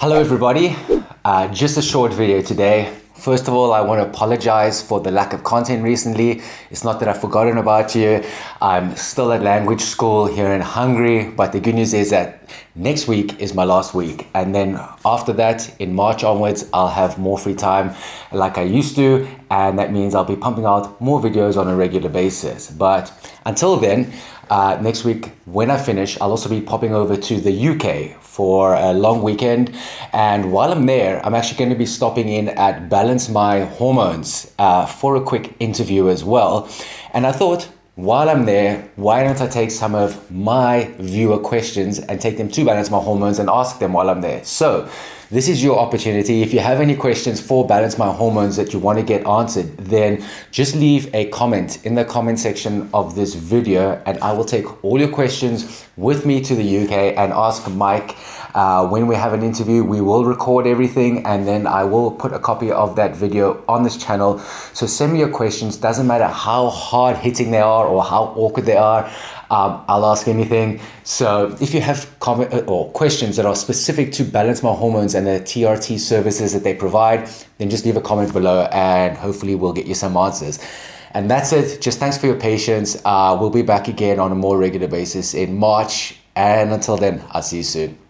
Hello everybody, just a short video today. First of all, I want to apologize for the lack of content recently. It's not that I've forgotten about you. I'm still at language school here in Hungary, but the good news is that next week is my last week. And then after that, in March onwards, I'll have more free time like I used to. And that means I'll be pumping out more videos on a regular basis. But until then, next week when I finish, I'll also be popping over to the UK for a long weekend. And while I'm there, I'm actually going to be stopping in at Balance My Hormones for a quick interview as well. And I thought, while I'm there, why don't I take some of my viewer questions and take them to Balance My Hormones and ask them while I'm there. So this is your opportunity. If you have any questions for Balance My Hormones that you want to get answered, then just leave a comment in the comment section of this video and I will take all your questions with me to the UK and ask Mike. When we have an interview, we will record everything and then I will put a copy of that video on this channel. So send me your questions. Doesn't matter how hard hitting they are or how awkward they are. I'll ask anything. So if you have comment or questions that are specific to Balance My Hormones and the TRT services that they provide, then just leave a comment below and hopefully we'll get you some answers. And that's it. Just thanks for your patience. We'll be back again on a more regular basis in March. And until then, I'll see you soon.